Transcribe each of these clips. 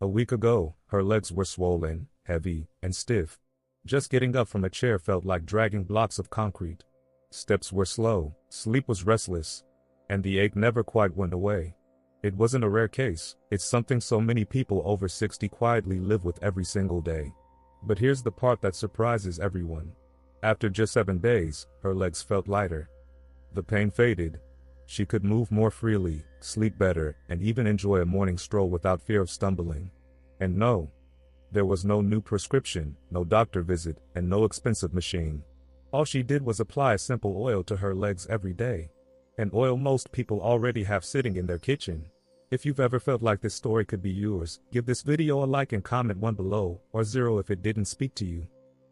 A week ago, her legs were swollen, heavy, and stiff. Just getting up from a chair felt like dragging blocks of concrete. Steps were slow, sleep was restless, and the ache never quite went away. It wasn't a rare case, it's something so many people over 60 quietly live with every single day. But here's the part that surprises everyone. After just 7 days, her legs felt lighter. The pain faded. She could move more freely, sleep better, and even enjoy a morning stroll without fear of stumbling. And no, there was no new prescription, no doctor visit, and no expensive machine. All she did was apply a simple oil to her legs every day. An oil most people already have sitting in their kitchen. If you've ever felt like this story could be yours, give this video a like and comment 1 below, or 0 if it didn't speak to you.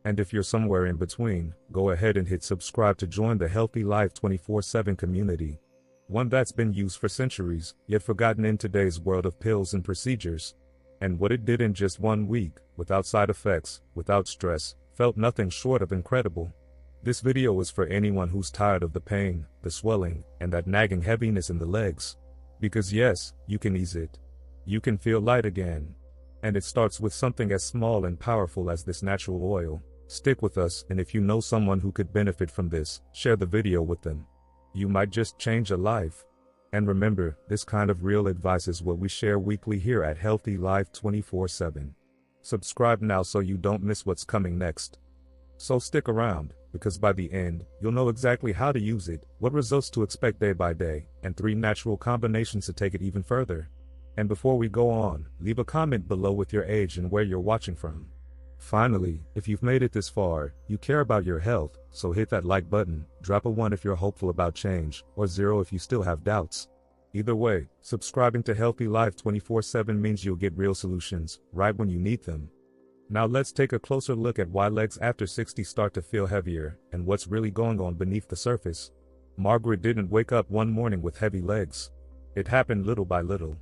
And if you're somewhere in between, go ahead and hit subscribe to join the Healthy Life 24/7 community. One that's been used for centuries, yet forgotten in today's world of pills and procedures. And what it did in just 1 week, without side effects, without stress, felt nothing short of incredible. This video is for anyone who's tired of the pain, the swelling, and that nagging heaviness in the legs. Because yes, you can ease it. You can feel light again. And it starts with something as small and powerful as this natural oil. Stick with us, and if you know someone who could benefit from this, share the video with them. You might just change a life. And remember, this kind of real advice is what we share weekly here at Healthy Life 24/7. Subscribe now so you don't miss what's coming next. So stick around, because by the end, you'll know exactly how to use it, what results to expect day by day, and 3 natural combinations to take it even further. And before we go on, leave a comment below with your age and where you're watching from. Finally, if you've made it this far, you care about your health, so hit that like button, drop a 1 if you're hopeful about change, or 0 if you still have doubts. Either way, subscribing to Healthy Life 24/7 means you'll get real solutions, right when you need them. Now let's take a closer look at why legs after 60 start to feel heavier, and what's really going on beneath the surface. Margaret didn't wake up one morning with heavy legs. It happened little by little.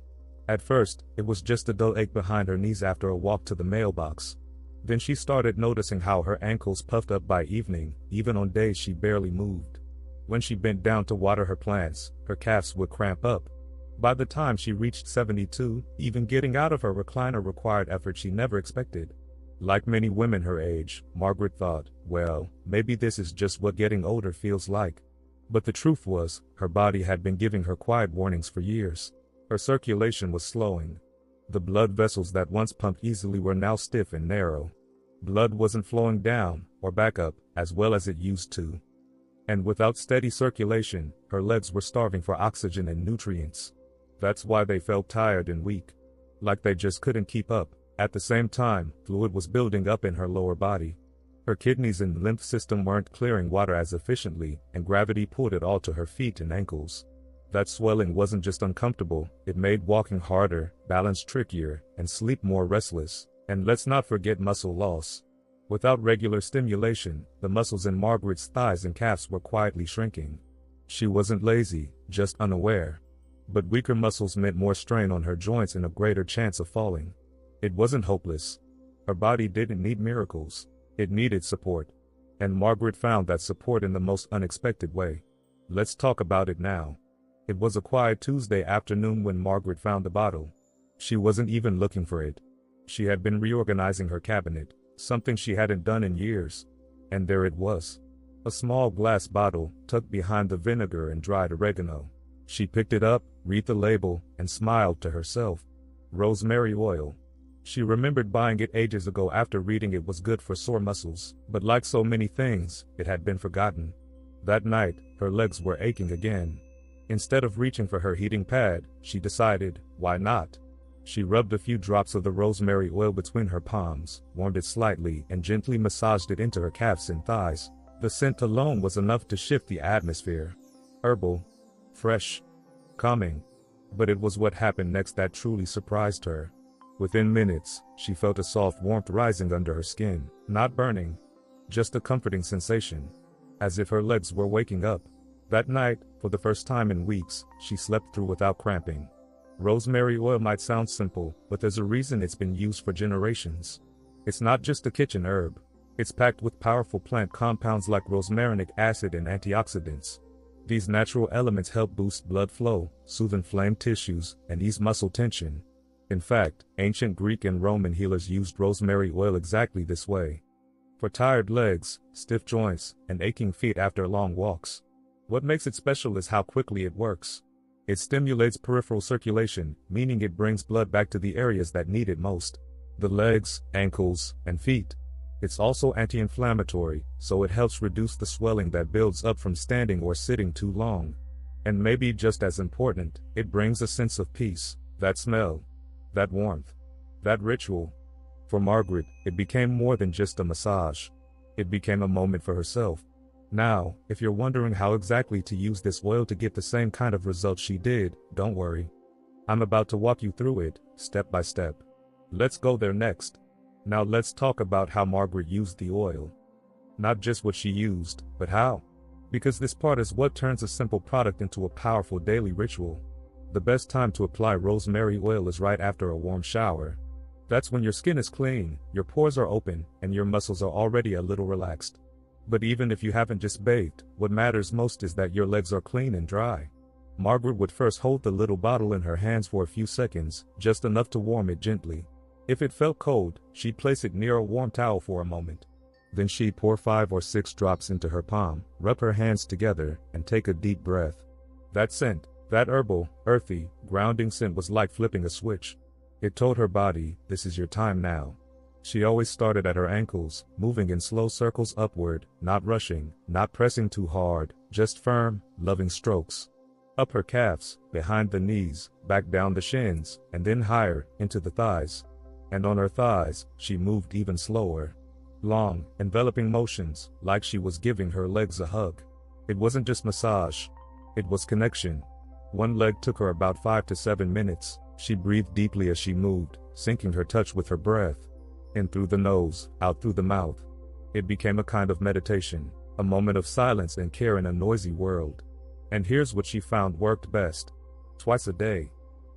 At first, it was just a dull ache behind her knees after a walk to the mailbox. Then she started noticing how her ankles puffed up by evening, even on days she barely moved. When she bent down to water her plants, her calves would cramp up. By the time she reached 72, even getting out of her recliner required effort she never expected. Like many women her age, Margaret thought, well, maybe this is just what getting older feels like. But the truth was, her body had been giving her quiet warnings for years. Her circulation was slowing. The blood vessels that once pumped easily were now stiff and narrow. Blood wasn't flowing down, or back up, as well as it used to. And without steady circulation, her legs were starving for oxygen and nutrients. That's why they felt tired and weak. Like they just couldn't keep up. At the same time, fluid was building up in her lower body. Her kidneys and lymph system weren't clearing water as efficiently, and gravity pulled it all to her feet and ankles. That swelling wasn't just uncomfortable, it made walking harder, balance trickier, and sleep more restless. And let's not forget muscle loss. Without regular stimulation, the muscles in Margaret's thighs and calves were quietly shrinking. She wasn't lazy, just unaware. But weaker muscles meant more strain on her joints and a greater chance of falling. It wasn't hopeless. Her body didn't need miracles. It needed support. And Margaret found that support in the most unexpected way. Let's talk about it now. It was a quiet Tuesday afternoon when Margaret found the bottle. She wasn't even looking for it. She had been reorganizing her cabinet, something she hadn't done in years. And there it was. A small glass bottle, tucked behind the vinegar and dried oregano. She picked it up, read the label, and smiled to herself. Rosemary oil. She remembered buying it ages ago after reading it was good for sore muscles, but like so many things, it had been forgotten. That night, her legs were aching again. Instead of reaching for her heating pad, she decided, why not? She rubbed a few drops of the rosemary oil between her palms, warmed it slightly, and gently massaged it into her calves and thighs. The scent alone was enough to shift the atmosphere. Herbal, fresh, calming. But it was what happened next that truly surprised her. Within minutes, she felt a soft warmth rising under her skin, not burning, just a comforting sensation, as if her legs were waking up. That night, for the first time in weeks, she slept through without cramping. Rosemary oil might sound simple, but there's a reason it's been used for generations. It's not just a kitchen herb. It's packed with powerful plant compounds like rosmarinic acid and antioxidants. These natural elements help boost blood flow, soothe inflamed tissues, and ease muscle tension. In fact, ancient Greek and Roman healers used rosemary oil exactly this way. For tired legs, stiff joints, and aching feet after long walks. What makes it special is how quickly it works. It stimulates peripheral circulation, meaning it brings blood back to the areas that need it most. The legs, ankles, and feet. It's also anti-inflammatory, so it helps reduce the swelling that builds up from standing or sitting too long. And maybe just as important, it brings a sense of peace, that smell, that warmth, that ritual. For Margaret, it became more than just a massage. It became a moment for herself. Now, if you're wondering how exactly to use this oil to get the same kind of results she did, don't worry. I'm about to walk you through it, step by step. Let's go there next. Now let's talk about how Margaret used the oil. Not just what she used, but how. Because this part is what turns a simple product into a powerful daily ritual. The best time to apply rosemary oil is right after a warm shower. That's when your skin is clean, your pores are open, and your muscles are already a little relaxed. But even if you haven't just bathed, what matters most is that your legs are clean and dry. Margaret would first hold the little bottle in her hands for a few seconds, just enough to warm it gently. If it felt cold, she'd place it near a warm towel for a moment. Then she'd pour 5 or 6 drops into her palm, rub her hands together, and take a deep breath. That scent, that herbal, earthy, grounding scent was like flipping a switch. It told her body, this is your time now. She always started at her ankles, moving in slow circles upward, not rushing, not pressing too hard, just firm, loving strokes. Up her calves, behind the knees, back down the shins, and then higher, into the thighs. And on her thighs, she moved even slower. Long, enveloping motions, like she was giving her legs a hug. It wasn't just massage. It was connection. One leg took her about 5 to 7 minutes. She breathed deeply as she moved, syncing her touch with her breath. In through the nose, out through the mouth. It became a kind of meditation, a moment of silence and care in a noisy world. And here's what she found worked best. Twice a day.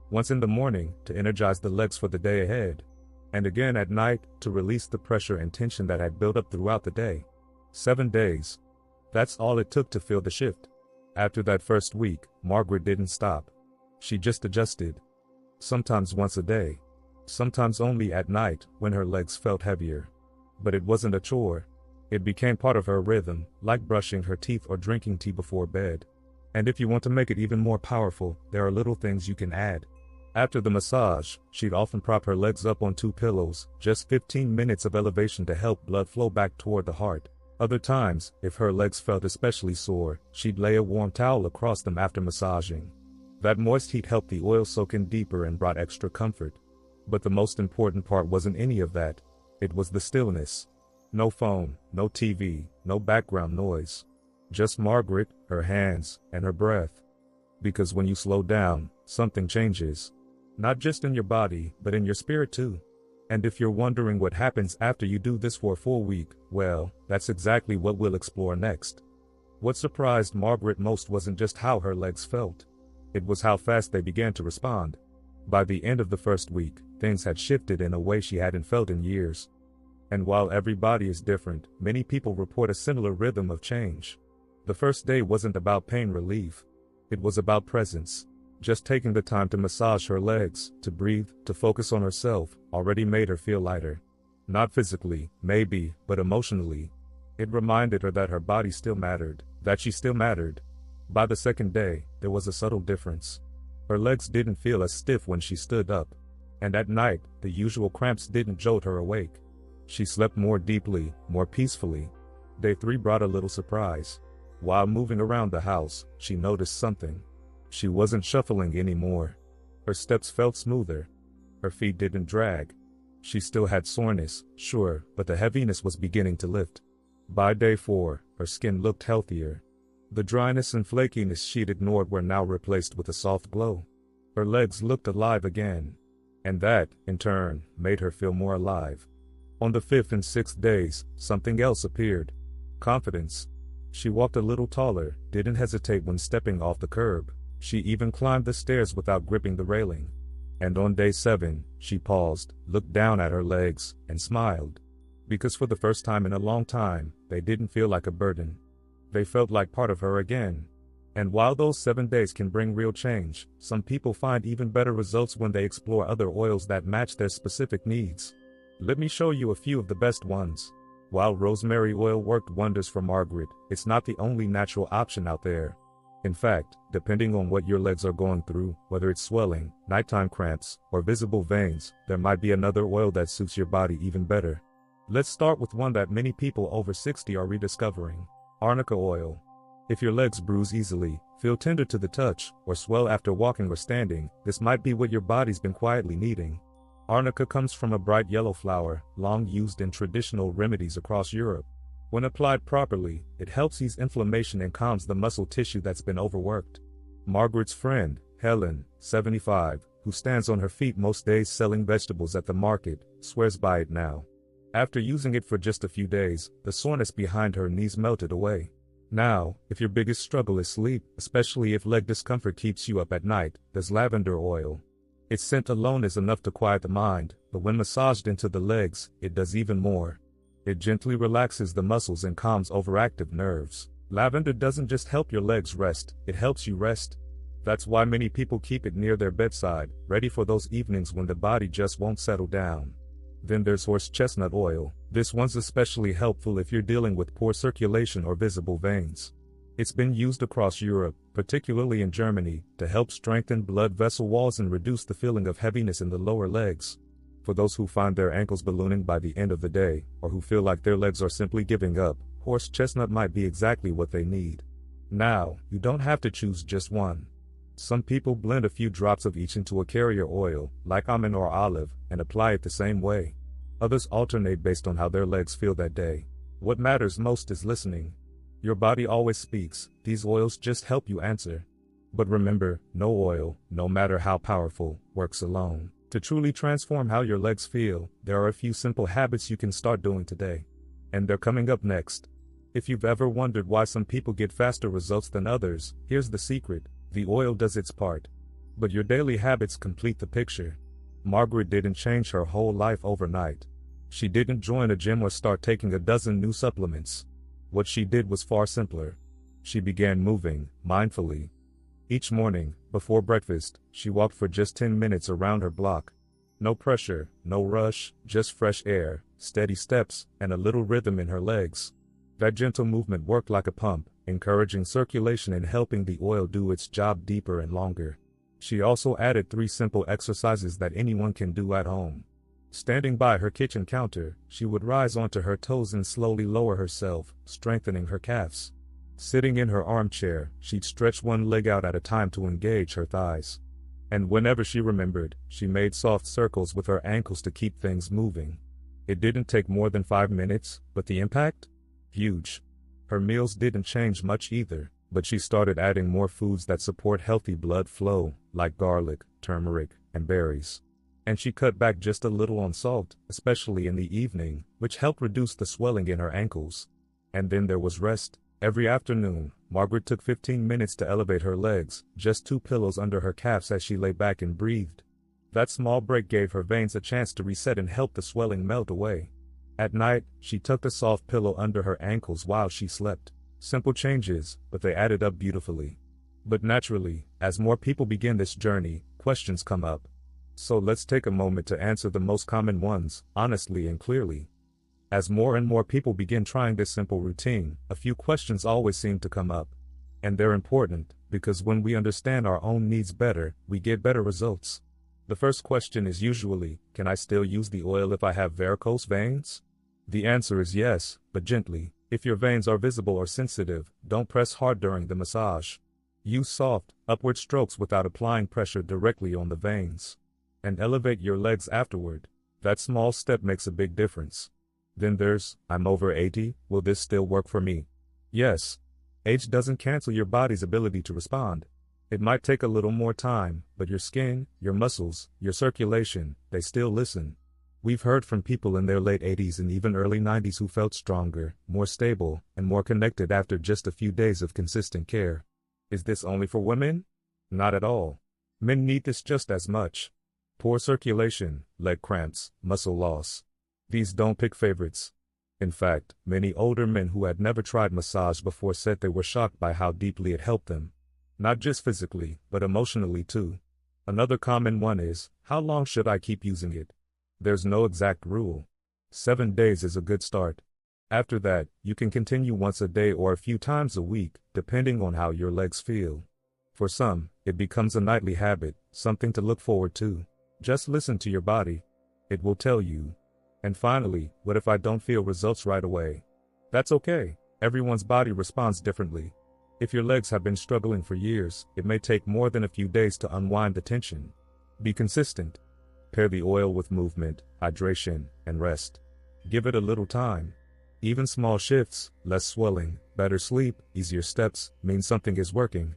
Once in the morning, to energize the legs for the day ahead. And again at night, to release the pressure and tension that had built up throughout the day. 7 days. That's all it took to feel the shift. After that first week, Margaret didn't stop. She just adjusted. Sometimes once a day. Sometimes only at night, when her legs felt heavier. But it wasn't a chore. It became part of her rhythm, like brushing her teeth or drinking tea before bed. And if you want to make it even more powerful, there are little things you can add. After the massage, she'd often prop her legs up on 2 pillows, just 15 minutes of elevation to help blood flow back toward the heart. Other times, if her legs felt especially sore, she'd lay a warm towel across them after massaging. That moist heat helped the oil soak in deeper and brought extra comfort. But the most important part wasn't any of that. It was the stillness. No phone, no TV, no background noise. Just Margaret, her hands, and her breath. Because when you slow down, something changes. Not just in your body, but in your spirit too. And if you're wondering what happens after you do this for a full week, well, that's exactly what we'll explore next. What surprised Margaret most wasn't just how her legs felt. It was how fast they began to respond. By the end of the first week, things had shifted in a way she hadn't felt in years. And while every body is different, many people report a similar rhythm of change. The first day wasn't about pain relief. It was about presence. Just taking the time to massage her legs, to breathe, to focus on herself, already made her feel lighter. Not physically, maybe, but emotionally. It reminded her that her body still mattered, that she still mattered. By the second day, there was a subtle difference. Her legs didn't feel as stiff when she stood up. And at night, the usual cramps didn't jolt her awake. She slept more deeply, more peacefully. Day 3 brought a little surprise. While moving around the house, she noticed something. She wasn't shuffling anymore. Her steps felt smoother. Her feet didn't drag. She still had soreness, sure, but the heaviness was beginning to lift. By day 4, her skin looked healthier. The dryness and flakiness she'd ignored were now replaced with a soft glow. Her legs looked alive again. And that, in turn, made her feel more alive. On the 5th and 6th days, something else appeared. Confidence. She walked a little taller, didn't hesitate when stepping off the curb. She even climbed the stairs without gripping the railing. And on day 7, she paused, looked down at her legs, and smiled. Because for the first time in a long time, they didn't feel like a burden. They felt like part of her again. And while those 7 days can bring real change, some people find even better results when they explore other oils that match their specific needs. Let me show you a few of the best ones. While rosemary oil worked wonders for Margaret, it's not the only natural option out there. In fact, depending on what your legs are going through, whether it's swelling, nighttime cramps, or visible veins, there might be another oil that suits your body even better. Let's start with one that many people over 60 are rediscovering: Arnica oil. If your legs bruise easily, feel tender to the touch, or swell after walking or standing, this might be what your body's been quietly needing. Arnica comes from a bright yellow flower, long used in traditional remedies across Europe. When applied properly, it helps ease inflammation and calms the muscle tissue that's been overworked. Margaret's friend, Helen, 75, who stands on her feet most days selling vegetables at the market, swears by it now. After using it for just a few days, the soreness behind her knees melted away. Now, if your biggest struggle is sleep, especially if leg discomfort keeps you up at night, there's lavender oil. Its scent alone is enough to quiet the mind, but when massaged into the legs, it does even more. It gently relaxes the muscles and calms overactive nerves. Lavender doesn't just help your legs rest, it helps you rest. That's why many people keep it near their bedside, ready for those evenings when the body just won't settle down. Then there's horse chestnut oil. This one's especially helpful if you're dealing with poor circulation or visible veins. It's been used across Europe, particularly in Germany, to help strengthen blood vessel walls and reduce the feeling of heaviness in the lower legs. For those who find their ankles ballooning by the end of the day, or who feel like their legs are simply giving up, horse chestnut might be exactly what they need. Now, you don't have to choose just one. Some people blend a few drops of each into a carrier oil, like almond or olive, and apply it the same way. Others alternate based on how their legs feel that day. What matters most is listening. Your body always speaks, these oils just help you answer. But remember, no oil, no matter how powerful, works alone. To truly transform how your legs feel, there are a few simple habits you can start doing today. And they're coming up next. If you've ever wondered why some people get faster results than others, here's the secret: the oil does its part. But your daily habits complete the picture. Margaret didn't change her whole life overnight. She didn't join a gym or start taking a dozen new supplements. What she did was far simpler. She began moving, mindfully. Each morning, before breakfast, she walked for just 10 minutes around her block. No pressure, no rush, just fresh air, steady steps, and a little rhythm in her legs. That gentle movement worked like a pump, encouraging circulation and helping the oil do its job deeper and longer. She also added 3 simple exercises that anyone can do at home. Standing by her kitchen counter, she would rise onto her toes and slowly lower herself, strengthening her calves. Sitting in her armchair, she'd stretch one leg out at a time to engage her thighs. And whenever she remembered, she made soft circles with her ankles to keep things moving. It didn't take more than 5 minutes, but the impact? Huge. Her meals didn't change much either, but she started adding more foods that support healthy blood flow, like garlic, turmeric, and berries. And she cut back just a little on salt, especially in the evening, which helped reduce the swelling in her ankles. And then there was rest. Every afternoon, Margaret took 15 minutes to elevate her legs, just 2 pillows under her calves as she lay back and breathed. That small break gave her veins a chance to reset and help the swelling melt away. At night, she tucked a soft pillow under her ankles while she slept. Simple changes, but they added up beautifully. But naturally, as more people begin this journey, questions come up. So let's take a moment to answer the most common ones, honestly and clearly. As more and more people begin trying this simple routine, a few questions always seem to come up. And they're important, because when we understand our own needs better, we get better results. The first question is usually, can I still use the oil if I have varicose veins? The answer is yes, but gently. If your veins are visible or sensitive, don't press hard during the massage. Use soft, upward strokes without applying pressure directly on the veins. And elevate your legs afterward. That small step makes a big difference. Then there's, I'm over 80, will this still work for me? Yes. Age doesn't cancel your body's ability to respond. It might take a little more time, but your skin, your muscles, your circulation, they still listen. We've heard from people in their late 80s and even early 90s who felt stronger, more stable, and more connected after just a few days of consistent care. Is this only for women? Not at all. Men need this just as much. Poor circulation, leg cramps, muscle loss. These don't pick favorites. In fact, many older men who had never tried massage before said they were shocked by how deeply it helped them. Not just physically, but emotionally too. Another common one is, how long should I keep using it? There's no exact rule. 7 days is a good start. After that, you can continue once a day or a few times a week, depending on how your legs feel. For some, it becomes a nightly habit, something to look forward to. Just listen to your body. It will tell you. And finally, what if I don't feel results right away? That's okay. Everyone's body responds differently. If your legs have been struggling for years, it may take more than a few days to unwind the tension. Be consistent. Pair the oil with movement, hydration, and rest. Give it a little time. Even small shifts, less swelling, better sleep, easier steps, mean something is working.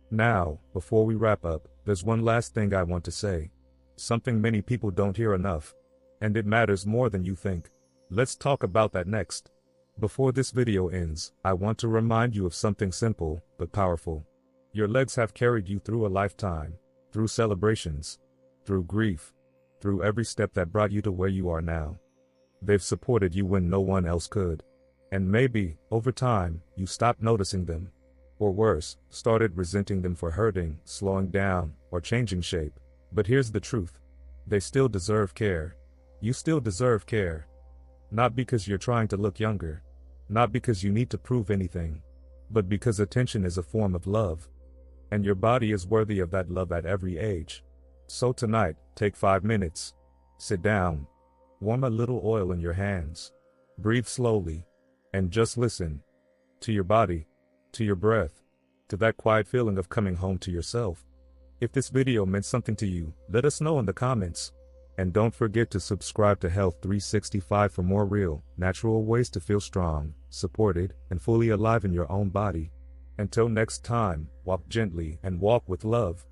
Now, before we wrap up, there's one last thing I want to say. Something many people don't hear enough. And it matters more than you think. Let's talk about that next. Before this video ends, I want to remind you of something simple, but powerful. Your legs have carried you through a lifetime, through celebrations, through grief, through every step that brought you to where you are now. They've supported you when no one else could. And maybe, over time, you stopped noticing them. Or worse, started resenting them for hurting, slowing down, or changing shape. But here's the truth. They still deserve care. You still deserve care. Not because you're trying to look younger. Not because you need to prove anything. But because attention is a form of love. And your body is worthy of that love at every age. So tonight, take 5 minutes. Sit down. Warm a little oil in your hands. Breathe slowly. And just listen. To your body. To your breath. To that quiet feeling of coming home to yourself. If this video meant something to you, let us know in the comments. And don't forget to subscribe to Health 365 for more real, natural ways to feel strong, supported, and fully alive in your own body. Until next time, walk gently and walk with love.